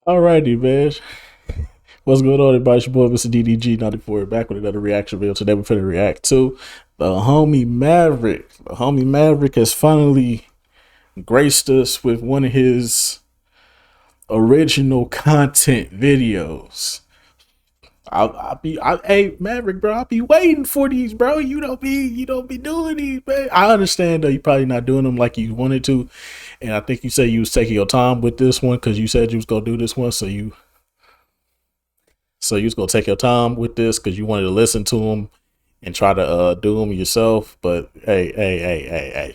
Alrighty, man. What's going on, everybody? It's your boy, Mr. DDG94, back with another reaction video. Today, we're finna react to the homie Maverick. The homie Maverick has finally graced us with one of his original content videos. Hey Maverick, bro, I'll be waiting for these, bro. You don't be doing these, man. I understand though, you probably not doing them like you wanted to, and I think you said you was taking your time with this one because you said you was gonna do this one, so you was gonna take your time with this because you wanted to listen to them and try to do them yourself. But hey,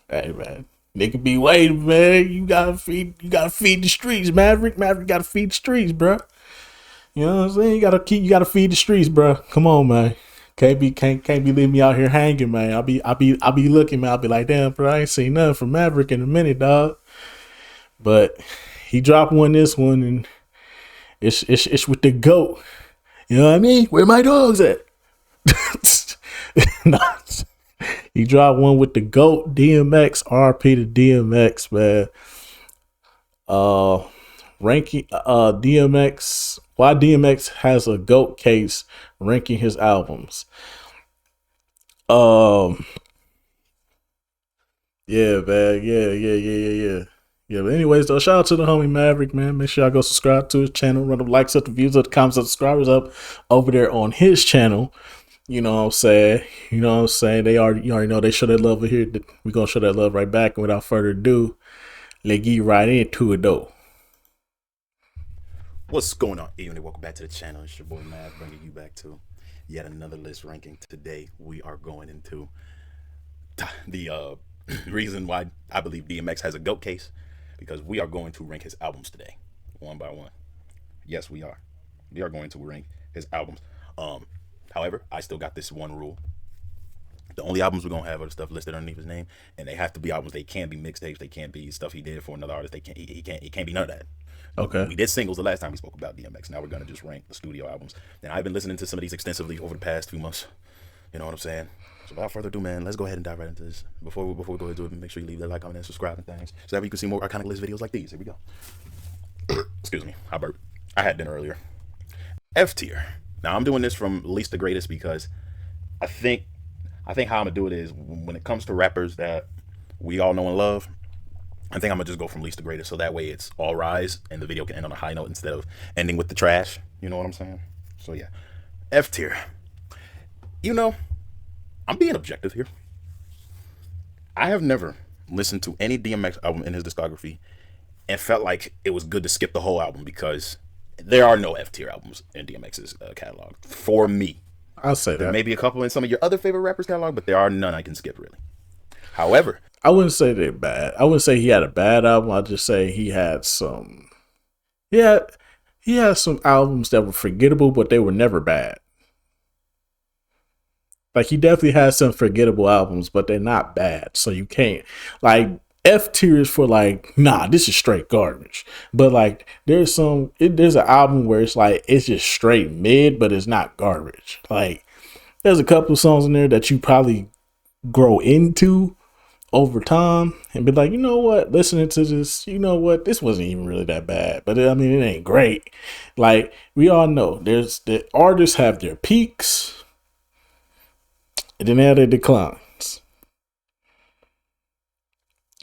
man, nigga be waiting, man. You gotta feed the streets, Maverick. Maverick gotta feed the streets, bro. You know what I'm saying? You gotta feed the streets, bro. Come on, man. Can't be leaving me out here hanging, man. I'll be looking, man. I'll be like, damn, bro, I ain't seen nothing from Maverick in a minute, dog. But he dropped this one, and it's with the goat. You know what I mean? Where my dogs at? Nah, he dropped one with the GOAT DMX, RP to DMX, man. Uh ranking DMX, why DMX has a GOAT case ranking his albums. Um yeah, man. Yeah. Yeah, but anyways, though, shout out to the homie Maverick, man. Make sure y'all go subscribe to his channel, run the likes up, the views up, the comments up, subscribers up over there on his channel. You know what I'm saying? You know what I'm saying? You already know they show that love over here. We're gonna show that love right back. And without further ado, let's get right into it though. What's going on, everyone? Welcome back to the channel. It's your boy Mav, bringing you back to yet another list ranking. Today, we are going into the reason why I believe DMX has a GOAT case, because we are going to rank his albums today, one by one. Yes, we are. We are going to rank his albums. However, I still got this one rule. The only albums we're gonna have are the stuff listed underneath his name, and they have to be albums. They can't be mixtapes. They can't be stuff he did for another artist. They can't. He can't. It can't be none of that. Okay. We did singles the last time we spoke about DMX. Now we're gonna just rank the studio albums. And I've been listening to some of these extensively over the past 2 months. You know what I'm saying? So without further ado, man, let's go ahead and dive right into this. Before we go ahead and do it, make sure you leave that like, comment, and subscribe and things, so that way you can see more iconic list videos like these. Here we go. Excuse me, I burped. I had dinner earlier. F tier. Now I'm doing this from least to greatest because I think how I'm gonna do it is, when it comes to rappers that we all know and love, I think I'm gonna just go from least to greatest, so that way it's all rise and the video can end on a high note instead of ending with the trash. You know what I'm saying? So yeah, F tier. You know, I'm being objective here. I have never listened to any DMX album in his discography and felt like it was good to skip the whole album, because there are no F tier albums in DMX's catalog for me. I'll say There that. may be a couple in some of your other favorite rappers' catalog, but there are none I can skip really. However, I wouldn't say they're bad. I wouldn't say he had a bad album. I'd just say he had some. Yeah, he had some albums that were forgettable, but they were never bad. Like, he definitely has some forgettable albums, but they're not bad. So you can't, like, F tier is for, like, nah, this is straight garbage. But like, there's an album where it's like it's just straight mid, but it's not garbage. Like, there's a couple of songs in there that you probably grow into over time and be like, you know what, listening to this, you know what, this wasn't even really that bad. But I mean, it ain't great. Like, we all know there's the artists have their peaks and then they have their declines.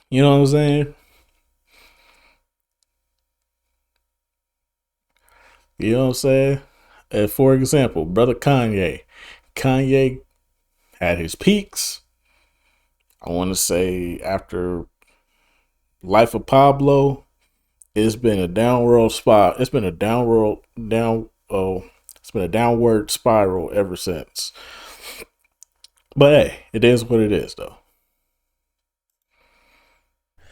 You know what I'm saying? You know what I'm saying? For example, brother Kanye. Kanye had his peaks. I want to say after Life of Pablo, it's been a downward spot. It's been a downward spiral ever since. But hey, it is what it is, though.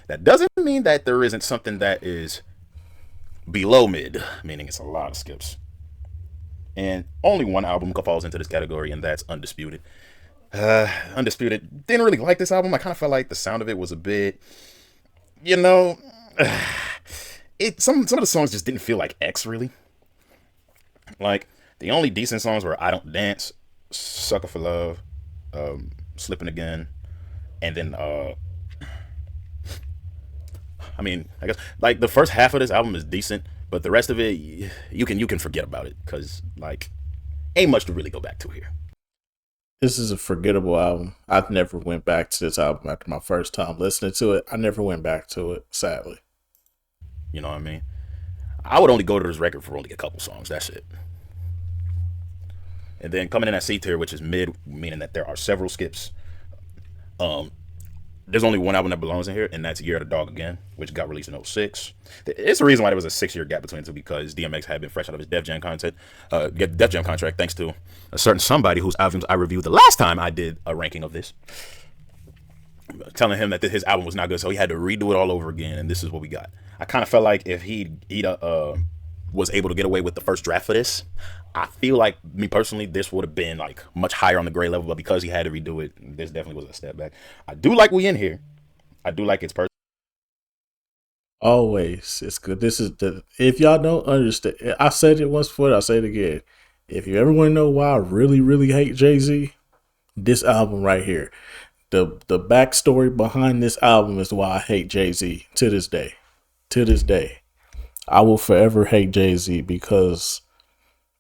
that doesn't mean that there isn't something that is below mid, meaning it's a lot of skips. And only one album falls into this category, and that's Undisputed. Undisputed, didn't really like this album. I kind of felt like the sound of it was a bit, you know, some of the songs just didn't feel like X really. Like, the only decent songs were I Don't Dance, Sucker for Love, Slipping Again, and then I mean, I guess like the first half of this album is decent, But the rest of it, you can forget about it because like ain't much to really go back to here. This is a forgettable album. I've never went back to this album after my first time listening to it. I never went back to it, sadly. You know what I mean? I would only go to this record for only a couple songs. That's it. And then coming in at C tier, which is mid, meaning that there are several skips. Um, there's only one album that belongs in here, and that's Year of the Dog Again, which got released in '06. It's the reason why there was a 6-year gap between the two, because DMX had been fresh out of his Def Jam contract, thanks to a certain somebody whose albums I reviewed the last time I did a ranking of this, telling him that his album was not good, so he had to redo it all over again, and this is what we got. I kind of felt like if he was able to get away with the first draft for this, I feel like, me personally, this would have been like much higher on the grade level, but because he had to redo it, this definitely was a step back. I do like We In Here. I do like its person. Always, it's good. This is the if y'all don't understand. I said it once before. I'll say it again. If you ever want to know why I really, really hate Jay-Z, this album right here. The backstory behind this album is why I hate Jay-Z to this day. To this day, I will forever hate Jay-Z because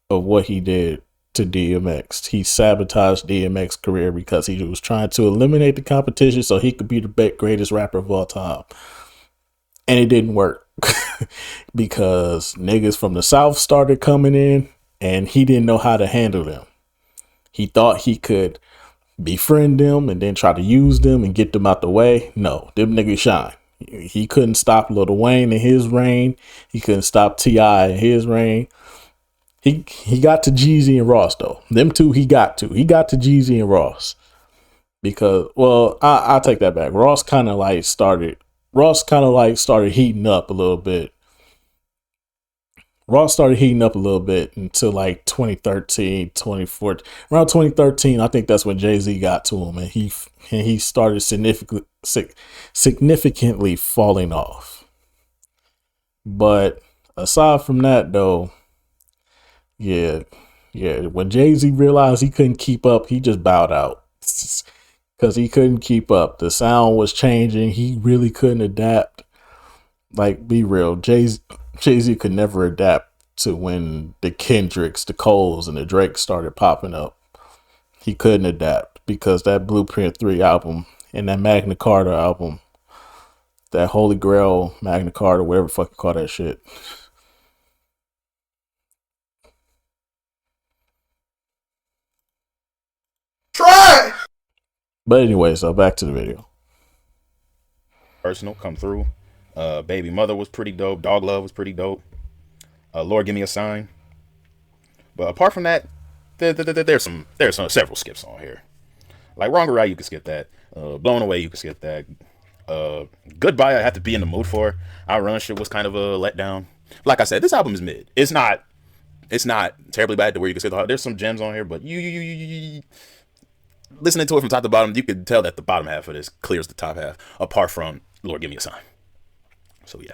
of what he did to DMX. He sabotaged DMX's career because he was trying to eliminate the competition so he could be the greatest rapper of all time. And it didn't work because niggas from the South started coming in and he didn't know how to handle them. He thought he could befriend them and then try to use them and get them out the way. No, them niggas shine. He couldn't stop Lil Wayne in his reign. He couldn't stop T.I. in his reign. He got to Jeezy and Ross though. Them two he got to. He got to Jeezy and Ross. Because, well, I'll take that back. Ross kind of like started heating up a little bit. Ross started heating up a little bit until like 2013, 2014. Around 2013, I think that's when Jay-Z got to him and he started significantly falling off. But aside from that though, yeah. When Jay-Z realized he couldn't keep up, he just bowed out. Because he couldn't keep up. The sound was changing. He really couldn't adapt. Like, be real. Jay-Z could never adapt to when the Kendricks, the Coles, and the Drakes started popping up. He couldn't adapt because that Blueprint 3 album and that Magna Carta album, that Holy Grail Magna Carta, whatever the fuck you call that shit. Try. But anyway, so back to the video. Personal come through. Baby Mother was pretty dope. Dog Love was pretty dope. Lord Give Me a Sign. But apart from that, there's several skips on here. Like Wrong or Right, you can skip that. Blown Away, you can skip that. Goodbye, I Have to Be in the Mood For. Our Run shit was kind of a letdown. Like I said, this album is mid. It's not terribly bad to where you can say there's some gems on here, but you listening to it from top to bottom, you could tell that the bottom half of this clears the top half, apart from Lord Give Me a Sign. So yeah,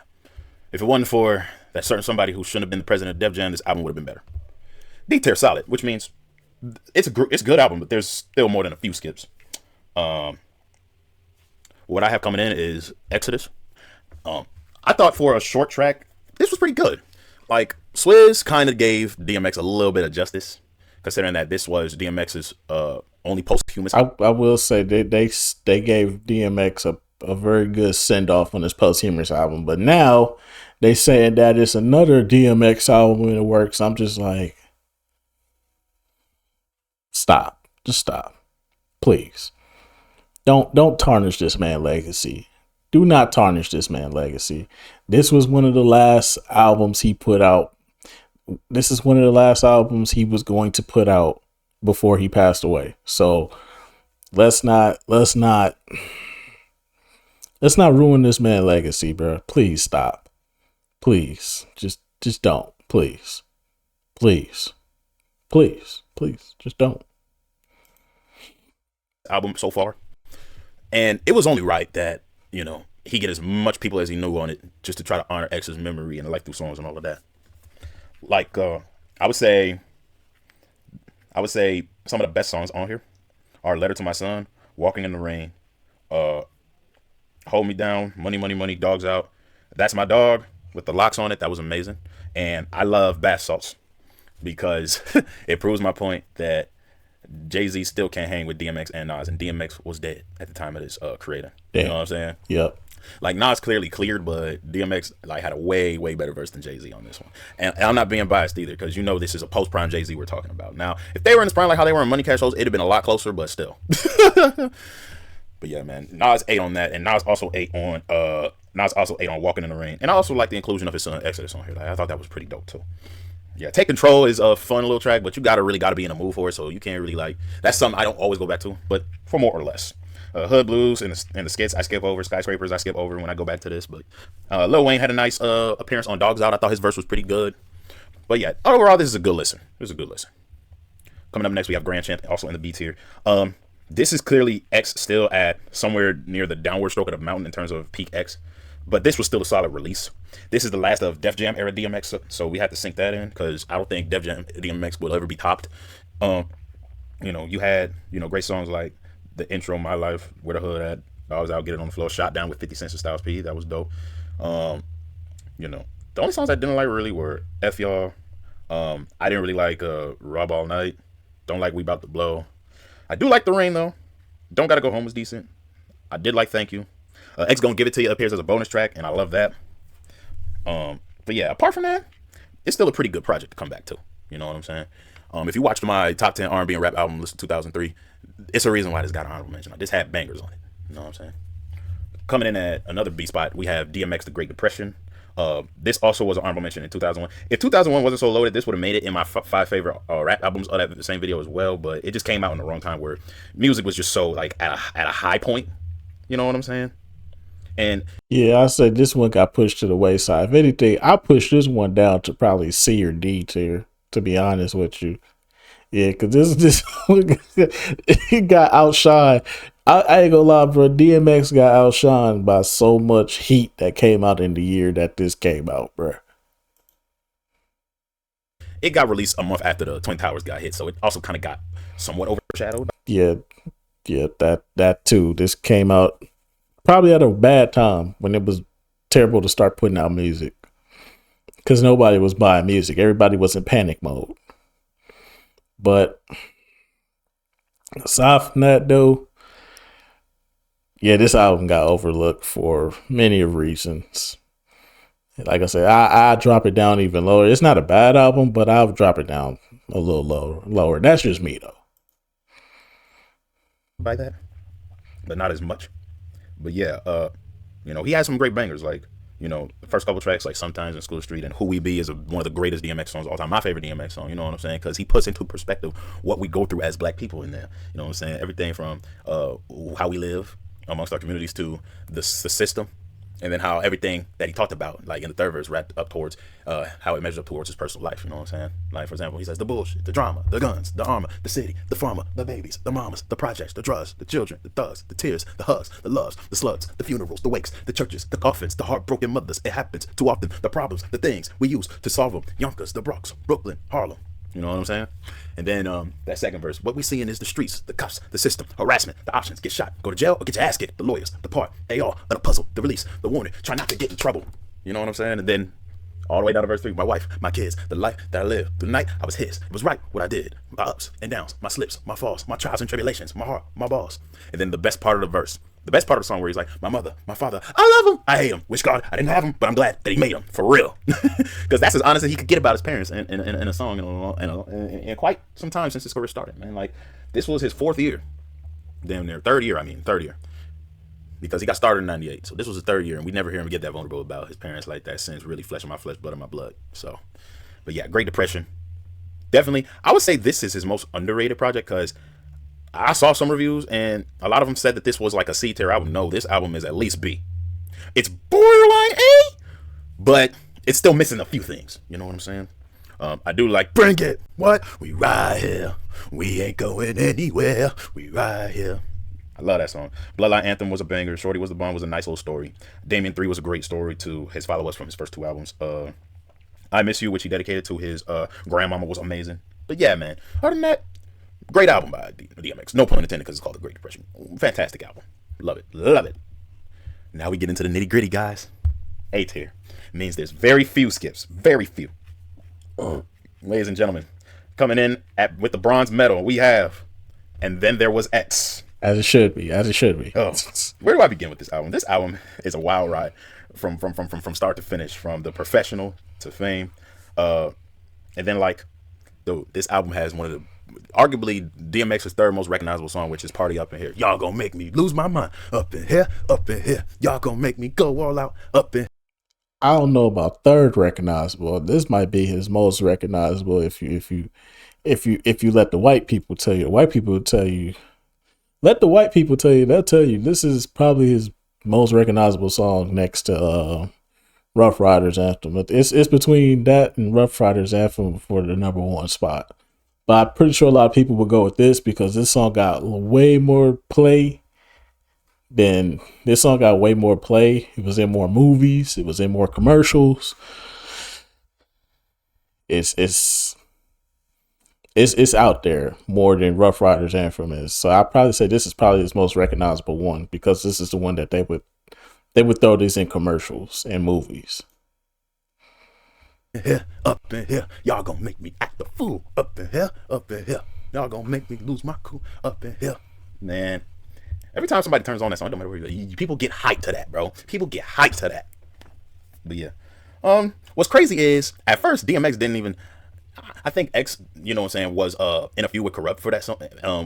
if it wasn't for that certain somebody who shouldn't have been the president of Def Jam, this album would have been better. D tier solid, which means it's a good album, but there's still more than a few skips. What I have coming in is Exodus. I thought for a short track, this was pretty good. Like Swizz kind of gave DMX a little bit of justice, considering that this was DMX's only posthumous. I will say they gave DMX a very good send off on his posthumous album, but now they saying that it's another DMX album in the works. I'm just like, stop, just stop, please. Don't tarnish this man's legacy. Do not tarnish this man's legacy. This was one of the last albums he put out. This is one of the last albums he was going to put out before he passed away. So let's not ruin this man's legacy, bro. Please stop. Please. Just don't. Please. Please. Please. Please. Just don't. Album so far. And it was only right that, he get as much people as he knew on it just to try to honor X's memory and like through songs and all of that. Like I would say some of the best songs on here are Letter to My Son, Walking in the Rain, Hold Me Down, Money, Money, Money, Dogs Out, That's My Dog, with the locks on it. That was amazing. And I love bath salts because it proves my point that Jay-Z still can't hang with DMX and Nas, and DMX was dead at the time of this creating. You know Damn. what I'm saying? Yep. Like Nas clearly cleared, but DMX like had a way better verse than Jay-Z on this one. And I'm not being biased either, because you know this is a post prime Jay-Z we're talking about. Now, if they were in his prime like how they were in Money Cash Shows, it'd have been a lot closer, but still. But yeah, man, Nas ate on that, and Nas also ate on Walking in the Rain, and I also like the inclusion of his son Exodus on here. Like, I thought that was pretty dope too. Yeah, Take Control is a fun little track, but you gotta be in a mood for it, so you can't really like. That's something I don't always go back to, but for more or less. Hood Blues and the skits I skip over. Skyscrapers I skip over when I go back to this. But Lil Wayne had a nice appearance on Dogs Out. I thought his verse was pretty good. But yeah, overall this is a good listen. This is a good listen. Coming up next we have Grand Champ, also in the B tier. This is clearly X still at somewhere near the downward stroke of the mountain in terms of peak X. But this was still a solid release. This is the last of Def Jam era DMX, so we have to sink that in because I don't think Def Jam DMX will ever be topped. You had great songs like the intro, My Life, Where the Hood At, I Was Out, Get It on the Floor, Shot Down with 50 Cent and Styles P. That was dope. The only songs I didn't like really were F Y'all. I didn't really like Rob All Night. Don't like We About to Blow. I do like The Rain though. Don't Gotta Go Home was decent. I did like Thank You. X Gonna Give It To You appears as a bonus track, and I love that. But yeah, apart from that, it's still a pretty good project to come back to. You know what I'm saying? If you watched my top 10 R&B and rap album list of 2003, it's a reason why this got an honorable mention. This had bangers on it. You know what I'm saying? Coming in at another B spot, we have DMX The Great Depression. This also was an honorable mention in 2001. If 2001 wasn't so loaded, this would have made it in my five favorite rap albums of that same video as well. But it just came out in the wrong time where music was just so like at a high point. You know what I'm saying? And yeah, I said this one got pushed to the wayside. If anything, I pushed this one down to probably C or D tier, to be honest with you. Yeah, because this he got outshined. I ain't gonna lie, bro. DMX got outshined by so much heat that came out in the year that this came out, bro. it got released a month after the Twin Towers got hit, so it also kind of got somewhat overshadowed. Yeah, that too. This came out probably at a bad time when it was terrible to start putting out music because nobody was buying music. Everybody was in panic mode. But aside from that, though, yeah, this album got overlooked for many reasons. Like I said, I drop it down even lower. It's not a bad album, but I'll drop it down a little lower. That's just me, though. By that, but not as much. But yeah, he had some great bangers, like, the first couple tracks, like Sometimes in School Street and Who We Be is one of the greatest DMX songs of all time. My favorite DMX song, you know what I'm saying? Because he puts into perspective what we go through as black people in there. You know what I'm saying? Everything from how we live amongst our communities to the system. And then how everything that he talked about, like in the third verse, wrapped up towards how it measures up towards his personal life. You know what I'm saying? Like, for example, he says the bullshit, the drama, the guns, the armor, the city, the farmer, the babies, the mamas, the projects, the drugs, the children, the thugs, the tears, the hugs, the loves, the slugs, the funerals, the wakes, the churches, the coffins, the heartbroken mothers. It happens too often. The problems, the things we use to solve them. Yonkers, the Bronx, Brooklyn, Harlem. You know what I'm saying? And then that second verse, what we seeing is the streets, the cuffs, the system, harassment, the options, get shot, go to jail, or get your ass kicked, the lawyers, the part, they all, the puzzle, the release, the warning, try not to get in trouble. You know what I'm saying? And then all the way down to verse 3, my wife, my kids, the life that I live. Through the night, I was his. It was right what I did. My ups and downs, my slips, my falls, my trials and tribulations, my heart, my balls. And then the best part of the verse, the best part of the song where he's like, my mother, my father, I love him, I hate him. Wish God I didn't have him, but I'm glad that he made him, for real. Because that's as honest as he could get about his parents in a song in quite some time since his career started, man. Like, this was his fourth year. Damn near. Third year. Because he got started in 98. So this was his third year, and we never hear him get that vulnerable about his parents like that since really Flesh of My Flesh, Blood of My Blood. So, but yeah, Great Depression. Definitely, I would say this is his most underrated project because I saw some reviews and a lot of them said that this was like a C tier album. No, this album is at least B. It's borderline A, but it's still missing a few things. You know what I'm saying? I do like Bring It. What? We right here. We ain't going anywhere. We right here. I love that song. Bloodline Anthem was a banger. Shorty Was the Bomb was a nice little story. Damien 3 was a great story to his follow-ups from his first two albums. I Miss You, which he dedicated to his grandmama, was amazing. But yeah, man. Other than that, great album by DMX. No pun intended because it's called The Great Depression. Fantastic album. Love it. Love it. Now we get into the nitty gritty, guys. A tier. Means there's very few skips. Very few. Ladies and gentlemen, coming in with the bronze medal, we have, and then there was X. As it should be. As it should be. Oh, where do I begin with this album? This album is a wild ride from start to finish, from the professional to fame. And then like, this album has one of the arguably DMX's third most recognizable song, which is "Party Up in Here." Y'all gonna make me lose my mind up in here, up in here. Y'all gonna make me go all out up in. I don't know about third recognizable. This might be his most recognizable if you let the white people tell you. The white people will tell you. Let the white people tell you. They'll tell you this is probably his most recognizable song next to Rough Riders Anthem. It's between that and Rough Riders Anthem for the number one spot. But I'm pretty sure a lot of people will go with this because this song got way more play. It was in more movies. It was in more commercials. It's out there more than Rough Riders Anthem is. So I'd probably say this is probably his most recognizable one because this is the one that they would throw this in commercials and movies. Here, up in here, y'all gonna make me act a fool. Up in here, y'all gonna make me lose my cool. Up in here, man. Every time somebody turns on that song, it don't matter where people get hyped to that, bro. People get hyped to that. But yeah, what's crazy is at first DMX didn't even. I think X, you know what I'm saying, was in a few with Corrupt for that song.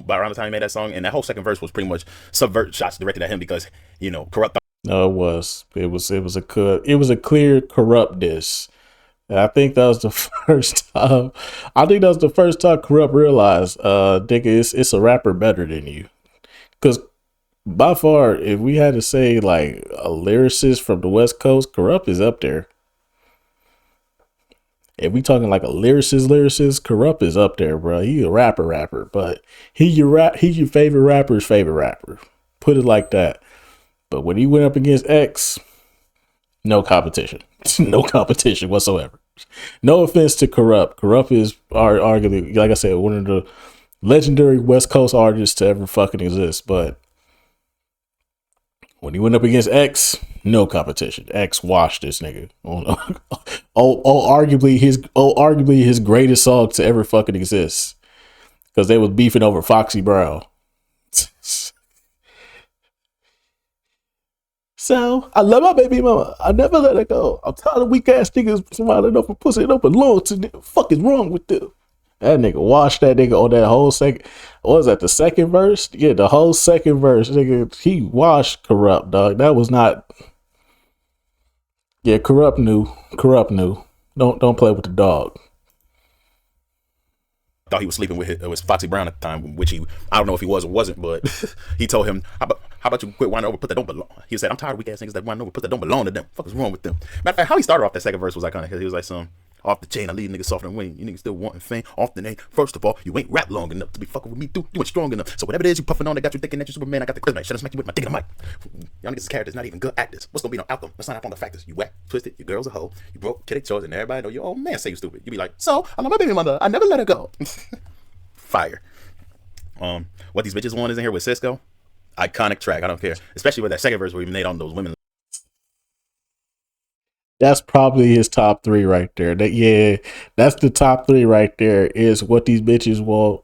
By around the time he made that song, and that whole second verse was pretty much subvert shots directed at him because Corrupt. No, it was a clear Corrupt diss. And I think that was the first time. I think that was the first time Corrupt realized, nigga, it's a rapper better than you. Because by far, if we had to say like a lyricist from the West Coast, Corrupt is up there. If we talking like a lyricist, Corrupt is up there, bro. He a rapper, but he your favorite rapper's favorite rapper. Put it like that. But when he went up against X, no competition. No competition whatsoever. No offense to Corrupt. Corrupt is arguably, like I said, one of the legendary West Coast artists to ever fucking exist. But when he went up against X, no competition. X washed this nigga. Arguably his greatest song to ever fucking exist. Because they was beefing over Foxy Brown. So, I love my baby mama. I never let her go. I'm tired of weak ass niggas smiling up for pussy that don't belong to them. What the fuck is wrong with them? That nigga washed that nigga on that whole second. What was that, the second verse? Yeah, the whole second verse. Nigga, he washed Corrupt, dog. That was not. Yeah, Corrupt knew. Don't play with the dog. Thought he was sleeping with it was Foxy Brown at the time, which I don't know if he was or wasn't, but he told him, how about you quit whining over put that don't belong? He said, I'm tired of weak ass niggas that whine over put that don't belong to them. What the fuck is wrong with them? Matter of fact, how he started off that second verse was iconic because he was like off the chain, I leave niggas soft and wing. You niggas still wanting fame off the name. First of all, you ain't rap long enough to be fucking with me, dude. You ain't strong enough. So whatever it is you puffing on that got you thinking that you Superman, I got the charisma. Should have smacked you with my dick in the mic. Y'all niggas is characters, not even good actors. What's gonna be no outcome? Let's sign up on the factors. You whack, twisted, your girl's a hoe, you broke, kid choice, and everybody know your old man say you stupid. You be like, so I love my baby mother. I never let her go. Fire. What these bitches want is in here with Cisco. Iconic track. I don't care. Especially with that second verse where he made on those women. That's probably his top three right there. That's the top three right there. Is what these bitches want.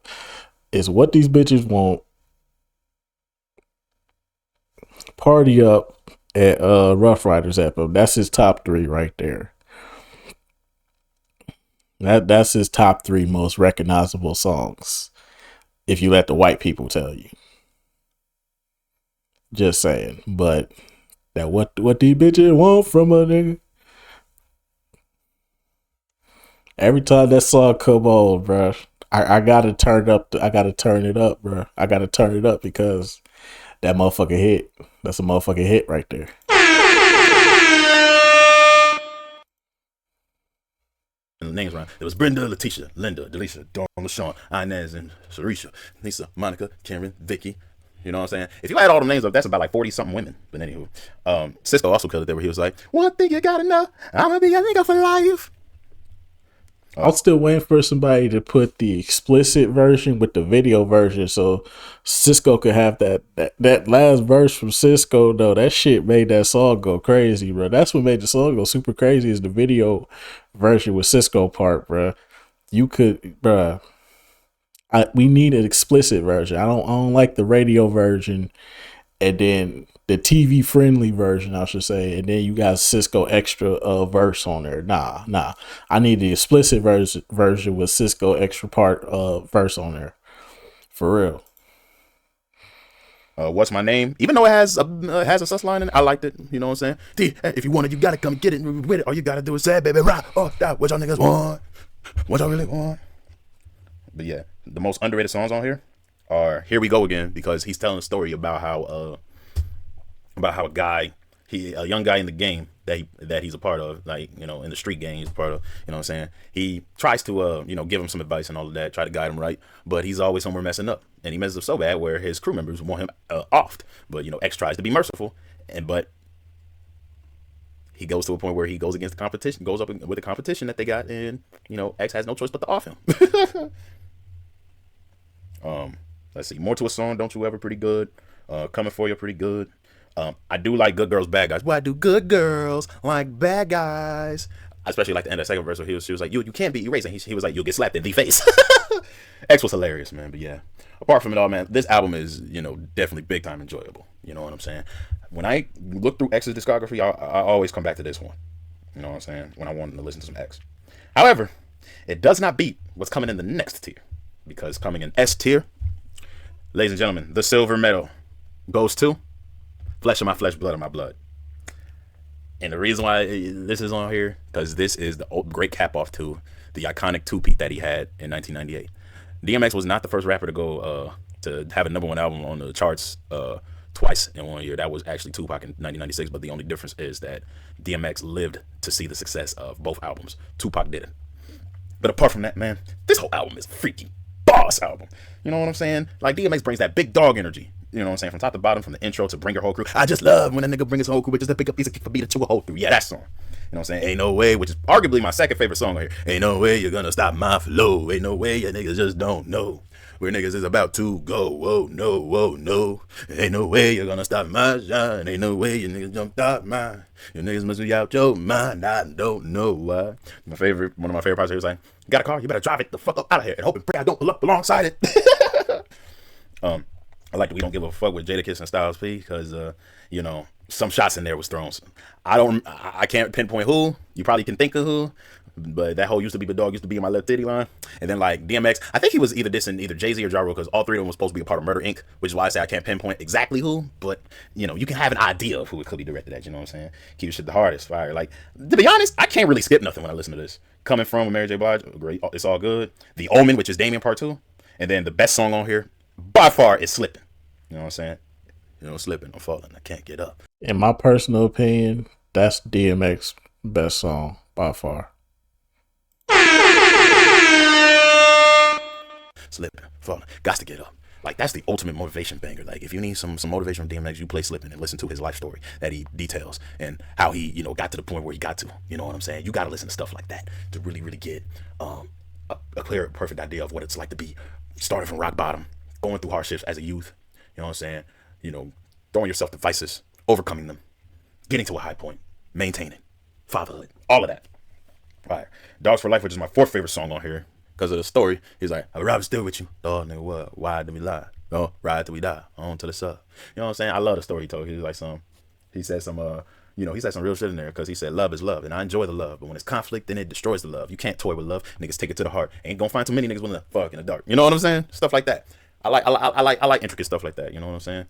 Party Up at Rough Riders Anthem. That's his top three right there. That's his top three most recognizable songs. If you let the white people tell you. Just saying. But that what these bitches want from a nigga. Every time that song come on, bro, I gotta turn it up. I gotta turn it up, bro. I gotta turn it up because that motherfucker hit. That's a motherfucking hit right there. And the names around. There was Brenda, Letitia, Linda, Delisa, Dawn, LaShawn, Inez, and Sarisha, Lisa, Monica, Karen, Vicky. You know what I'm saying? If you add all the names up, that's about like 40 something women. But anywho, Cisco also killed it there where he was like, one thing you gotta know, I'm gonna be a nigga for life. I'm still waiting for somebody to put the explicit version with the video version, so Cisco could have that last verse from Cisco. Though that shit made that song go crazy, bro. That's what made the song go super crazy. Is the video version with Cisco part, bro. You could, bro. We need an explicit version. I don't like the radio version, and then the TV friendly version, I should say, and then you got Cisco extra verse on there. Nah. I need the explicit version with Cisco extra part verse on there. For real. What's my name? Even though it has a sus line in it, I liked it. You know what I'm saying? D, if you want it, you gotta come get it with it. All you gotta do is say, baby, rock or die. What y'all niggas want? What y'all really want? But yeah, the most underrated songs on here are "Here We Go Again" because he's telling a story about how a young guy in the game that he's a part of, like, you know, in the street gang he's a part of, you know what I'm saying? He tries to give him some advice and all of that, try to guide him right, but he's always somewhere messing up, and he messes up so bad where his crew members want him offed. But you know, X tries to be merciful, but he goes to a point where he goes against the competition, goes up with the competition that they got, and you know, X has no choice but to off him. Let's see, more to a song, "Don't You Ever" pretty good. "Coming For You" pretty good. I do like "Good Girls Bad Guys." Why do good girls like bad guys? I especially like the end of the second verse where she was like, you can't be erased, and he was like, "You'll get slapped in the face." X was hilarious, man. But yeah, apart from it all, man, this album is, you know, definitely big time enjoyable. You know what I'm saying? When I look through X's discography, I always come back to this one. You know what I'm saying? When I want to listen to some X. However, it does not beat what's coming in the next tier, because coming in S tier, ladies and gentlemen, the silver medal goes to "Flesh of My Flesh, Blood of My Blood." And the reason why this is on here, because this is the great cap off to the iconic two-peat that he had in 1998. DMX was not the first rapper to go to have a #1 album on the charts twice in 1 year. That was actually Tupac in 1996, but the only difference is that DMX lived to see the success of both albums. Tupac didn't. But apart from that, man, this whole album is a freaking boss album. You know what I'm saying? Like, DMX brings that big dog energy. You know what I'm saying? From top to bottom, from the intro to "Bring Your Whole Crew." I just love when a nigga bring his whole crew with just a pick up piece of kick for me to chew a hole through. Yeah, that song. You know what I'm saying? "Ain't No Way," which is arguably my second favorite song right here. "Ain't no way you're gonna stop my flow. Ain't no way you niggas just don't know where niggas is about to go. Whoa, no, whoa, no. Ain't no way you're gonna stop my shine. Ain't no way you niggas jumped out mine. You niggas must be out your mind. I don't know why." One of my favorite parts here was like, "You got a car? You better drive it the fuck up out of here and hope and pray I don't pull up alongside it." I like that we don't give a fuck with Jadakiss and Styles P, because you know, some shots in there was thrown. I can't pinpoint who. You probably can think of who, but that whole "used to be the dog, used to be in my left titty" line. And then like DMX, I think he was either dissing either Jay-Z or Ja Rule, because all three of them was supposed to be a part of Murder Inc., which is why I say I can't pinpoint exactly who, but you know, you can have an idea of who it could be directed at. You know what I'm saying? Keep your shit the hardest fire. Like, to be honest, I can't really skip nothing when I listen to this. "Coming From" with Mary J. Blige, great. It's all good. "The Omen," which is Damien Part 2, and then the best song on here by far is "Slipping." You know what I'm saying? You know, "Slipping, I'm falling, I can't get up." In my personal opinion, that's DMX best song by far. "Slipping, falling, got to get up." Like, that's the ultimate motivation banger. Like, if you need some motivation from DMX, you play "Slipping" and listen to his life story that he details and how he, you know, got to the point where he got to. You know what I'm saying? You got to listen to stuff like that to really, really get a clear, perfect idea of what it's like to be starting from rock bottom, going through hardships as a youth. You know what I'm saying? You know, throwing yourself to vices, overcoming them, getting to a high point, maintaining, fatherhood, all of that. Right. "Dogs for Life," which is my fourth favorite song on here, because of the story. He's like, "I'd rather still with you. Oh, nigga, what? Why did we lie? No, ride till we die. On till it's up." You know what I'm saying? I love the story he told. He said some real shit in there, because he said love is love, and I enjoy the love, but when it's conflict, then it destroys the love. You can't toy with love. Niggas take it to the heart. Ain't gonna find too many niggas willing to fuck in the dark. You know what I'm saying? Stuff like that. I like intricate stuff like that. You know what I'm saying?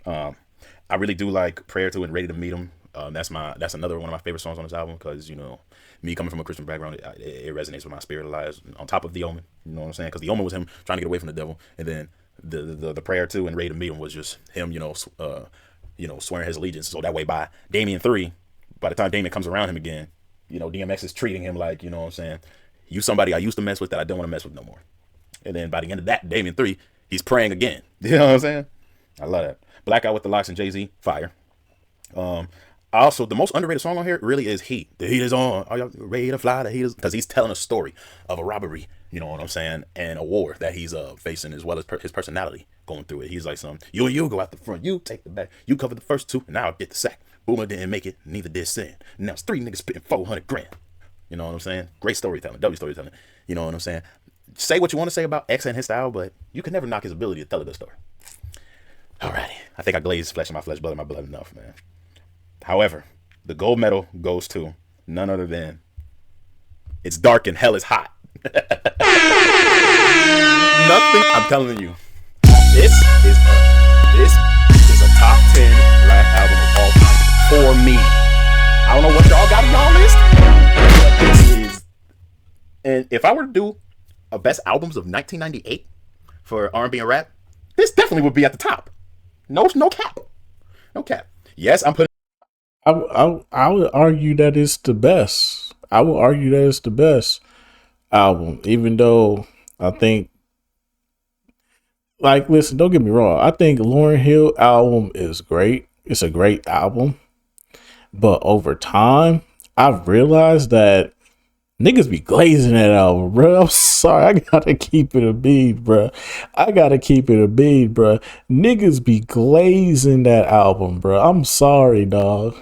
I really do like "Prayer To" and "Ready to Meet Him." That's another one of my favorite songs on this album, because, you know, me coming from a Christian background, it resonates with my spirit of lives. On top of "The Omen," you know what I'm saying? Because "The Omen" was him trying to get away from the devil, and then the "Prayer To" and "Ready to Meet Him" was just him, swearing his allegiance. So that way, by Damien 3, by the time Damien comes around him again, you know, DMX is treating him like, you know what I'm saying, you somebody I used to mess with that I don't want to mess with no more. And then by the end of that, Damien 3, he's praying again. You know what I'm saying? I love that. "Blackout" with the Lox and Jay-Z, fire. Also, the most underrated song on here really is Heat. The heat is on. Are y'all ready to fly? The heat is, because he's telling a story of a robbery, you know what I'm saying, and a war that he's facing, as well as his personality going through it. He's like, you and you go out the front, you take the back, you cover the first two, and I'll get the sack. Boomer didn't make it, neither did Sin. Now it's 3 niggas spitting 400 grand. You know what I'm saying? Great storytelling, W storytelling. You know what I'm saying? Say what you want to say about X and his style, but you can never knock his ability to tell a good story. Alrighty, I think I glazed flesh in my flesh, blood in my blood enough, man. However, the gold medal goes to none other than It's Dark and Hell is Hot. Nothing, I'm telling you, this is a top 10 rap album of all time for me. I don't know what y'all got on y'all list, but this is, and if I were to do a best albums of 1998 for R&B and rap, this definitely would be at the top. No cap. Yes, I'm putting. I would argue that it's the best. I would argue that it's the best album, even though I think, like, listen, don't get me wrong. I think Lauryn Hill album is great. It's a great album, but over time, I've realized that niggas be glazing that album, bro. I'm sorry. I gotta keep it a bead, bro. Niggas be glazing that album, bro. I'm sorry, dog.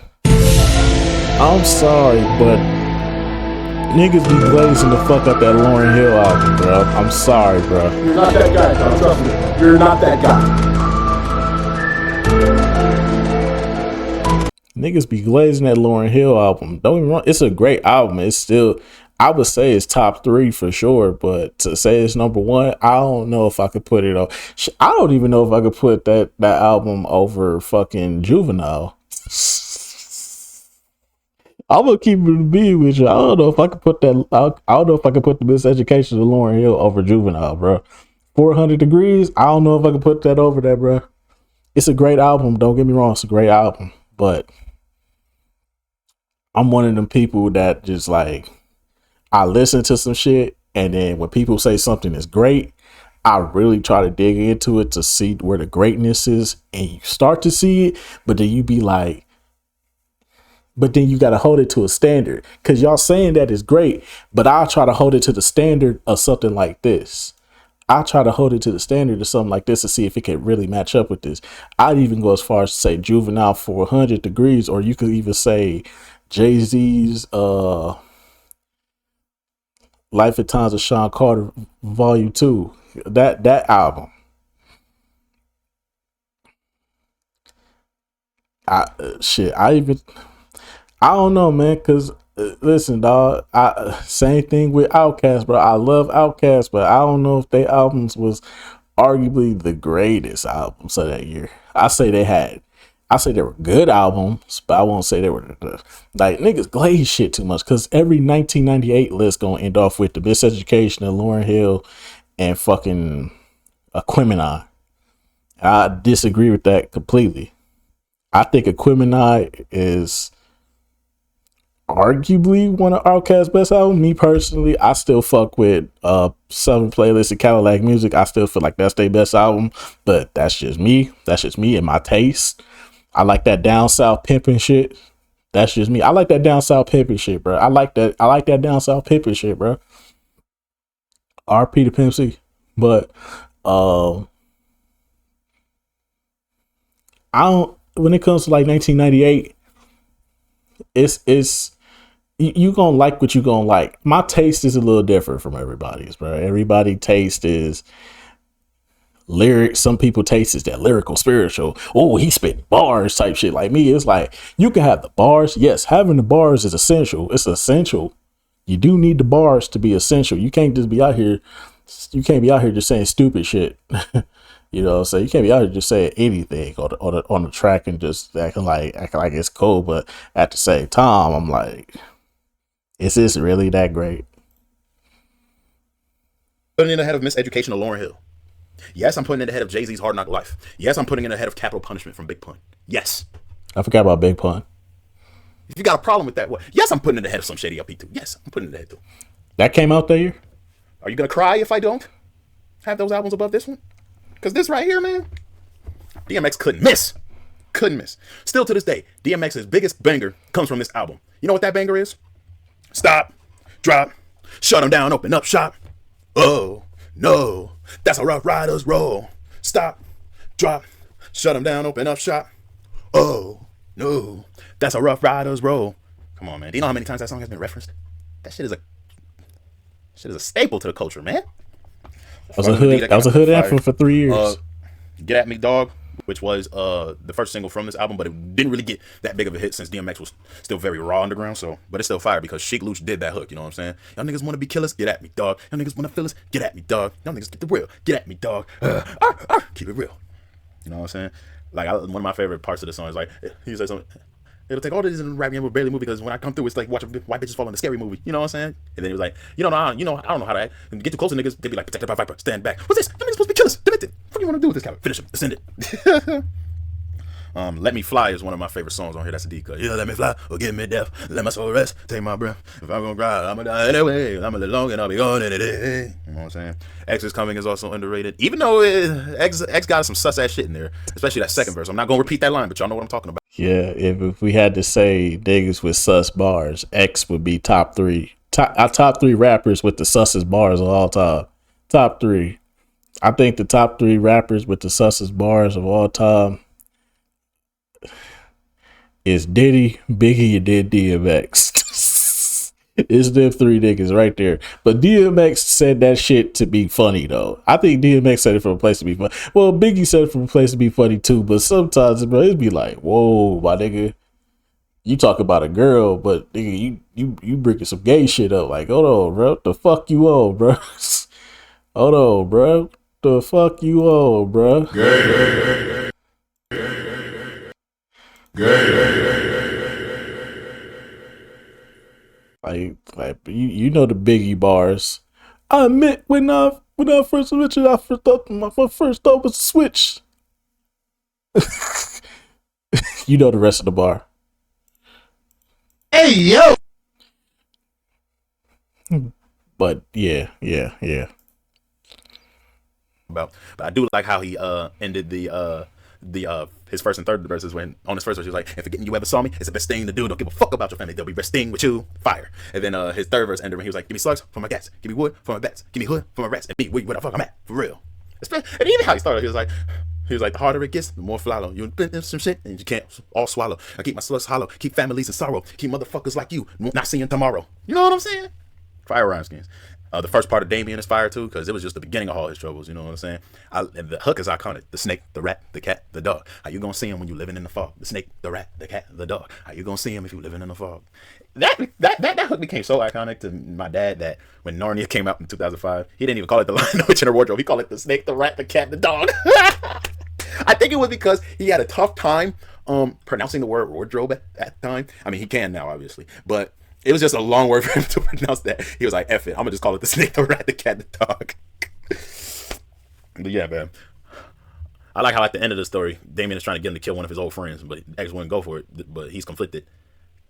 I'm sorry, but niggas be glazing the fuck up that Lauryn Hill album, bro. I'm sorry, bro. You're not that guy, Tom. Trust me. You're not that guy. Niggas be glazing that Lauryn Hill album. Don't get me wrong. It's a great album. It's still, I would say it's top 3 for sure, but to say it's number 1, I don't know if I could put it on. I don't even know if I could put that album over fucking Juvenile. I'm gonna keep it a beat with you. I don't know if I could put that. I don't know if I could put the Miseducation of Lauryn Hill over Juvenile, bro. 400 Degrees. I don't know if I could put that over that, bro. It's a great album. Don't get me wrong. It's a great album, but I'm one of them people that just like, I listen to some shit, and then when people say something is great, I really try to dig into it to see where the greatness is, and you start to see it, but then you be like, but then you got to hold it to a standard, because y'all saying that is great, but I'll try to hold it to the standard of something like this. I try to hold it to the standard of something like this to see if it can really match up with this. I'd even go as far as to say Juvenile 400 Degrees, or you could even say Jay-Z's Life at Times of Sean Carter Volume 2. That album. I don't know, man, because listen, dog, same thing with Outkast, bro. I love Outkast, but I don't know if their albums was arguably the greatest albums of that year. I say they were good albums, but I won't say they were like, niggas glaze shit too much, because every 1998 list gonna end off with The Miseducation of Lauryn Hill and fucking Aquemini. I disagree with that completely. I think Aquemini is arguably one of Outkast's best albums. Me personally, I still fuck with Southern Playlist and Cadillac Music. I still feel like that's their best album, but that's just me. That's just me and my taste. I like that down south pimping shit. That's just me. I like that down south pimping shit, bro. I like that down south pimping shit, bro. RP to Pimp C. But I don't, when it comes to like 1998, it's you gonna like what you gonna like. My taste is a little different from everybody's, bro. Everybody taste is lyric. Some people taste is that lyrical, spiritual. Oh, he spit bars type shit. Like me, it's like, you can have the bars. Yes, having the bars is essential. It's essential. You do need the bars to be essential. You can't just be out here. You can't be out here just saying stupid shit. You know, so you can't be out here just saying anything on the track and just acting like it's cool. But at the same time, I'm like, is this really that great? Putting it ahead of Miseducation of Lauryn Hill. Yes, I'm putting it ahead of Jay-Z's Hard Knock Life. Yes, I'm putting it ahead of Capital Punishment from Big Pun. Yes. I forgot about Big Pun. If you got a problem with that, what? Yes, I'm putting it ahead of Some Shady LP too. Yes, I'm putting it ahead too. That came out that year? Are you gonna cry if I don't have those albums above this one? Because this right here, man, DMX couldn't miss. Couldn't miss. Still to this day, DMX's biggest banger comes from this album. You know what that banger is? Stop, drop, shut them down, open up shop. Oh, no, that's how Rough Riders roll. Stop, drop, shut them down, open up shop. Oh, no, that's how Rough Riders roll. Come on, man. Do you know how many times that song has been referenced? That shit is a staple to the culture, man. That was a hood anthem for 3 years. Get At Me Dog, which was the first single from this album, but it didn't really get that big of a hit since DMX was still very raw underground. So, but it's still fire because Sheek Louch did that hook. You know what I'm saying? Y'all niggas want to be killers? Get at me, dog. Y'all niggas want to feel us? Get at me, dog. Y'all niggas get the real? Get at me, dog. Keep it real. You know what I'm saying? Like one of my favorite parts of the song is like he said something. It'll take all this in rap game with barely movie because when I come through, it's like watching white bitches fall in a scary movie. You know what I'm saying? And then he was like, I don't know how to act. And get too close to niggas, they be like, protected by Viper, stand back. What's this? Them niggas supposed to be killers. Demented. What do you want to do with this guy? Finish him. Ascend it. Let Me Fly is one of my favorite songs on here. That's a D cut. Yeah, let me fly or give me death. Let my soul rest. Take my breath. If I'm gonna cry, I'm gonna die anyway. I'm gonna live long and I'll be gone in a day. You know what I'm saying? X is Coming is also underrated. Even though X got some sus ass shit in there, especially that second verse. I'm not gonna repeat that line, but y'all know what I'm talking about. Yeah, if we had to say niggas with sus bars, X would be top three. Our top three rappers with the sussest bars of all time. Top three. I think the top three rappers with the sussest bars of all time is Diddy, Biggie, and then DMX. It's them three niggas right there. But DMX said that shit to be funny, though. I think DMX said it from a place to be funny. Well, Biggie said it from a place to be funny, too. But sometimes, bro, it'd be like, whoa, my nigga. You talk about a girl, but nigga, you bringing some gay shit up. Like, hold on, bro. The fuck you on, bro? Hold on, bro. The fuck you on, bro? Like you know the Biggie bars. I admit when I first met you, I first thought my first thought was a switch. You know the rest of the bar. Hey, yo! But yeah. But I do like how he ended the his first and third verses when on his first verse he was like, if forgetting you ever saw me, it's the best thing to do. Don't give a fuck about your family. They'll be resting with you. Fire. And then his third verse ended when he was like, give me slugs for my gas. Give me wood for my bats. Give me hood for my rats. And me, where the fuck I'm at. For real. And even how he started, he was like, the harder it gets, the more follow. You been some shit and you can't all swallow. I keep my slugs hollow. Keep families in sorrow. Keep motherfuckers like you not seeing tomorrow. You know what I'm saying? Fire rhyme schemes. The first part of Damien is fire too, because it was just the beginning of all his troubles. You know what I'm saying? And the hook is iconic. The snake, the rat, the cat, the dog. How you gonna see him when you living in the fog? The snake, the rat, the cat, the dog. How you gonna see him if you living in the fog? That hook became so iconic to my dad that when Narnia came out in 2005, he didn't even call it the Lion, the Witch, and her Wardrobe. He called it the snake, the rat, the cat, the dog. I think it was because he had a tough time pronouncing the word wardrobe at the time. I mean, he can now, obviously, but it was just a long word for him to pronounce that. He was like, F it. I'm going to just call it the snake, the rat, the cat, the dog. But yeah, man. I like how at the end of the story, Damien is trying to get him to kill one of his old friends, but X wouldn't go for it. But he's conflicted,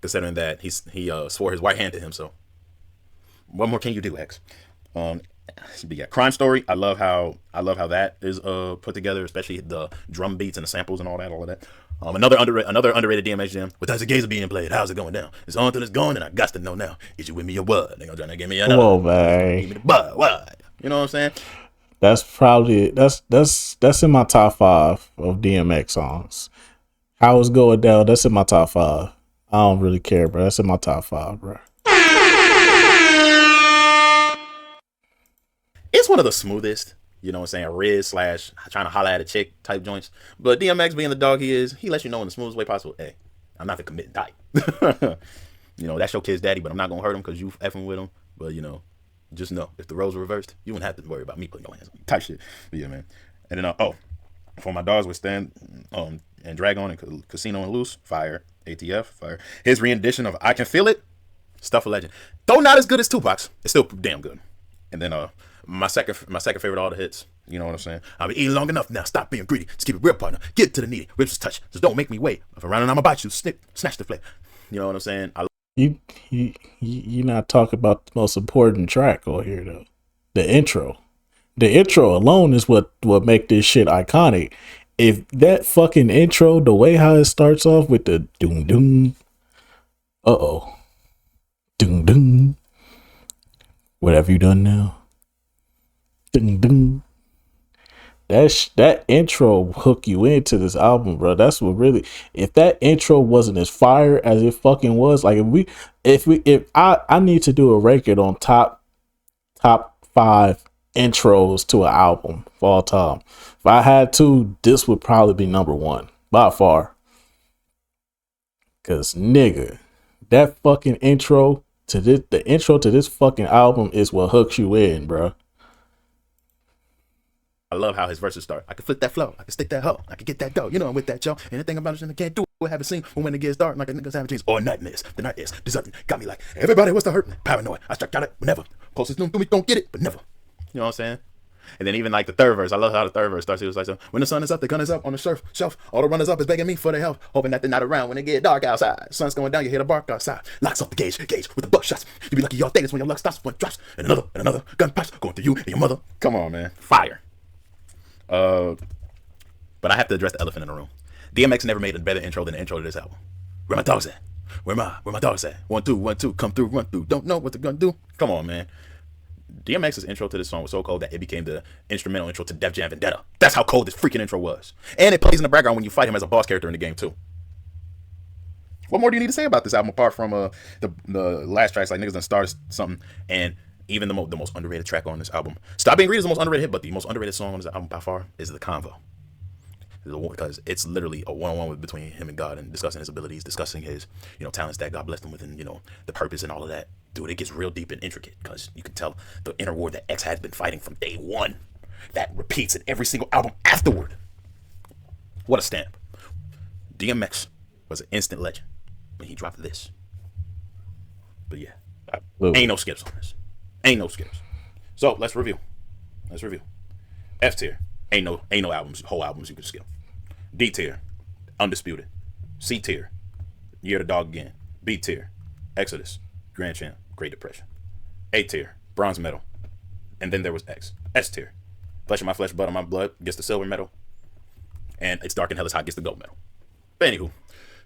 considering that he swore his white hand to him. So what more can you do, X? But yeah, Crime Story. I love how that is put together, especially the drum beats and the samples and all of that. Another underrated DMX jam. With Isaac Gazer being played, how's it going down? It's on till it's gone, and I got to know now. Is you with me or what? They gonna try to give me another. Whoa, man. Give me the butt. What? You know what I'm saying? That's probably that's in my top 5 of DMX songs. How it's going down. That's in my top 5. I don't really care, bro. That's in my top 5, bro. It's one of the smoothest, you know what I'm saying, Riz / trying to holler at a chick type joints. But DMX being the dog he is, he lets you know in the smoothest way possible, hey, I'm not the committing type. You know, that's your kid's daddy, but I'm not going to hurt him because you effing with him. But, you know, just know, if the roles were reversed, you wouldn't have to worry about me putting your hands on you type shit. But yeah, man. And then, for my dogs with Stan and Dragon and Casino and Loose, fire. ATF, fire. His rendition of I Can Feel It, stuff a legend. Though not as good as Tupac's, it's still damn good. And then, my second favorite of all the hits. You know what I'm saying? I've been eating long enough now. Stop being greedy. Just keep it real, partner. Get to the needy. Ribs touch. Just don't make me wait. If I'm running, I'ma bite you. Snatch the flip. You know what I'm saying? You not talking about the most important track on here though. The intro. The intro alone is what make this shit iconic. if that fucking intro, the way how it starts off with the doom doom, doom doom, what have you done now? Doom doom. That intro hook you into this album, bro. That's what really. If that intro wasn't as fire as it fucking was, like if I need to do a record on top 5 intros to an album of all time. If I had to, this would probably be number 1 by far. Cause nigga, that fucking intro to this, the intro to this fucking album is what hooks you in, bro. I love how his verses start. I can flip that flow. I can stick that hoe. I can get that dough. You know I'm with that, yo. Anything about it, I can't do it. Haven't seen when it gets dark, like a nigga's having dreams. Or nightmares. The night is deserting. Got me like, everybody what's the hurt? Paranoid. I strike out it whenever. Closest to me, don't get it, but never. You know what I'm saying? And then even like the third verse, I love how the third verse starts. It was like, so, when the sun is up, the gun is up on the shelf. All the runners up is begging me for their help, hoping that they're not around when it get dark outside. Sun's going down, you hear the bark outside. Locks off the gauge with the buckshots. You be lucky y'all think it's when your luck stops, one drops, and another gun pops, going through you and your mother. Come on, man, fire. But I have to address the elephant in the room. DMX never made a better intro than the intro to this album. Where my dogs at? Where my dogs at? 1 2 1 2, come through, run through. Don't know what they're gonna do. Come on, man. DMX's intro to this song was so cold that it became the instrumental intro to Def Jam Vendetta. That's how cold this freaking intro was. And it plays in the background when you fight him as a boss character in the game too. What more do you need to say about this album apart from the last tracks like Niggas Done Started Something and even the most underrated track on this album? Stop Being Greedy is the most underrated hit, but the most underrated song on this album by far is The Convo. Because it's literally a one-on-one between him and God and discussing his abilities, discussing his, talents that God blessed him with, and the purpose and all of that. Dude, it gets real deep and intricate because you can tell the inner war that X has been fighting from day one. That repeats in every single album afterward. What a stamp. DMX was an instant legend when he dropped this. But yeah, ain't no skips on this. Ain't no skips. So let's review. F tier. Ain't no albums, whole albums you can skip. D tier, Undisputed. C tier, Year of the Dog Again. B tier, Exodus, Grand Champ, Great Depression. A tier, Bronze Medal. And then there was X. S tier, Flesh of My Flesh, Blood of My Blood gets the Silver Medal. And It's Dark and Hell is Hot gets the Gold Medal. But anywho,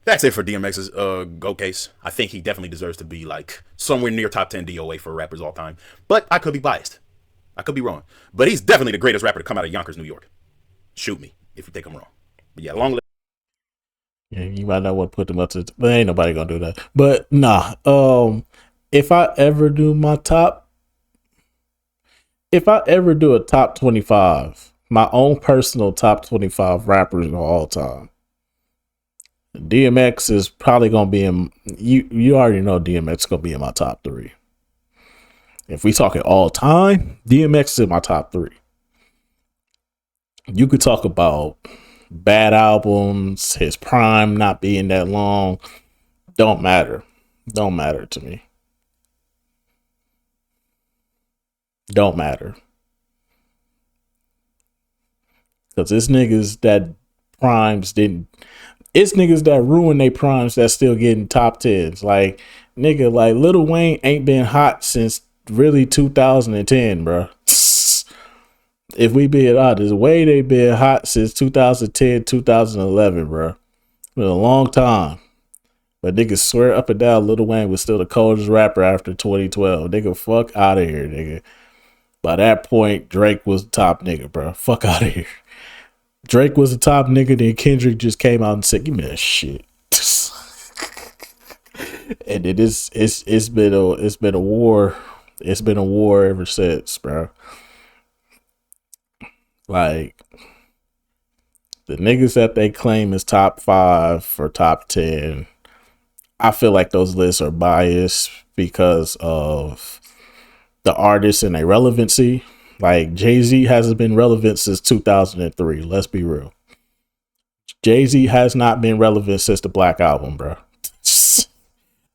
that's it for DMX's GOAT case. I think he definitely deserves to be like somewhere near top 10 DOA for rappers all time. But I could be biased. I could be wrong. But he's definitely the greatest rapper to come out of Yonkers, New York. Shoot me if you think I'm wrong. But yeah, long list. Yeah, you might not want to put them up to, but ain't nobody gonna do that. But nah, if I ever do a top 25, my own personal top 25 rappers of all time, DMX is probably gonna be in. You already know DMX is gonna be in my top 3. If we talking all time, DMX is in my top 3. You could talk about bad albums, his prime not being that long. Don't matter to me. Don't matter. Because it's niggas that primes didn't. It's niggas that ruin their primes that still getting top 10s. Like, nigga, like Lil Wayne ain't been hot since really 2010, bro. If we being honest, the way they been hot since 2010, 2011, bro. Been a long time. But niggas swear up and down Lil Wayne was still the coldest rapper after 2012. Nigga, fuck out of here, nigga. By that point, Drake was the top nigga, bro. Fuck out of here. Drake was the top nigga, then Kendrick just came out and said, give me that shit. And it's been a war. It's been a war ever since, bro. Like, the niggas that they claim is top 5 or top 10, I feel like those lists are biased because of the artists and their relevancy. Like, Jay-Z hasn't been relevant since 2003. Let's be real. Jay-Z has not been relevant since the Black Album, bro.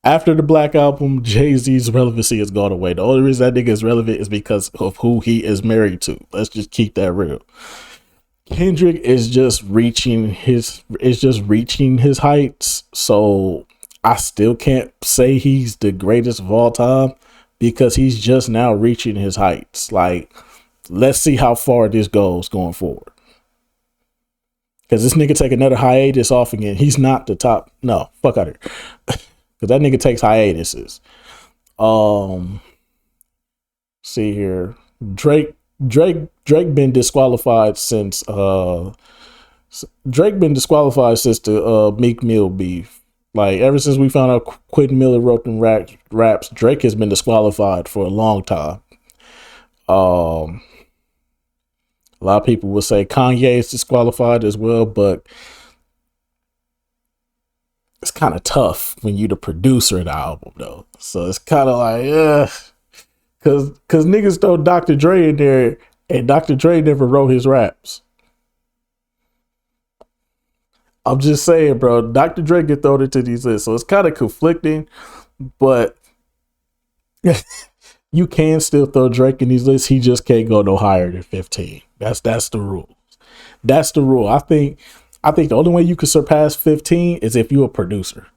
After the Black Album, Jay-Z's relevancy has gone away. The only reason that nigga is relevant is because of who he is married to. Let's just keep that real. Kendrick is just reaching his heights. So I still can't say he's the greatest of all time because he's just now reaching his heights. Like, let's see how far this goes going forward. Because this nigga take another hiatus off again. He's not the top. No, fuck out of here. Because that nigga takes hiatuses. See here. Drake been disqualified since the Meek Mill beef. Like ever since we found out Quentin Miller wrote them raps, Drake has been disqualified for a long time. A lot of people will say Kanye is disqualified as well, but it's kind of tough when you're the producer of the album, though. So it's kind of like, cause niggas throw Dr. Dre in there, and Dr. Dre never wrote his raps. I'm just saying, bro. Dr. Dre get thrown into these lists, so it's kind of conflicting, but you can still throw Drake in these lists. He just can't go no higher than 15. That's the rule. That's the rule. I think the only way you can surpass 15 is if you're a producer.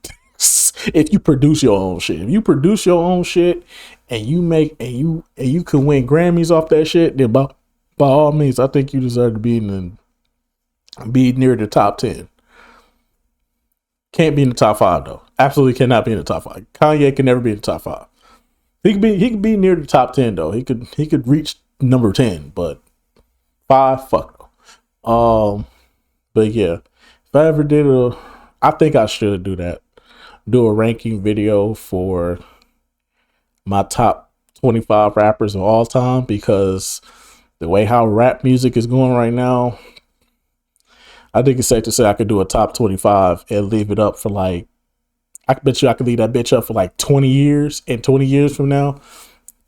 If you produce your own shit. If you produce your own shit and you make and you can win Grammys off that shit, then by all means, I think you deserve to be near the top 10. Can't be in the top 5 though. Absolutely cannot be in the top 5. Kanye can never be in the top 5. He could be near the top 10 though. He could reach number 10, but 5, fuck no. But yeah, if I ever did I think I should do that. Do a ranking video for my top 25 rappers of all time, because the way how rap music is going right now, I think it's safe to say I could do a top 25 and leave it up for like, I bet you I could leave that bitch up for like 20 years, and 20 years from now,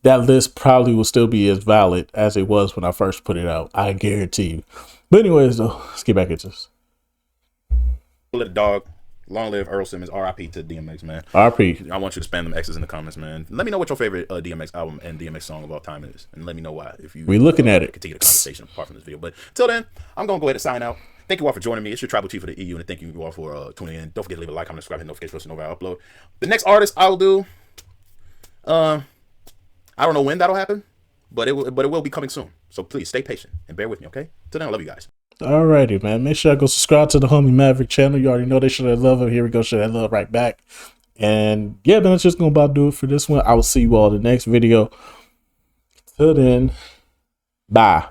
that list probably will still be as valid as it was when I first put it out. I guarantee you. But anyways, though, let's get back into this. Little dog. Long live Earl Simmons. R.I.P. to DMX, man. R.I.P. I want you to spam them X's in the comments, man. Let me know what your favorite DMX album and DMX song of all time is, and let me know why. If you we looking at it, continue the conversation apart from this video. But till then, I'm gonna go ahead and sign out. Thank you all for joining me. It's your tribal chief of the EU, and thank you all for tuning in. Don't forget to leave a like, comment, subscribe, hit notifications so you know when I upload. The next artist I will do, I don't know when that'll happen, but it will be coming soon. So please stay patient and bear with me, okay? Till then, I love you guys. Alrighty, man. Make sure I go subscribe to the homie Maverick channel. You already know they show that love. Here we go, show that love right back. And yeah, man, that's just gonna about do it for this one. I will see you all in the next video. Till then, bye.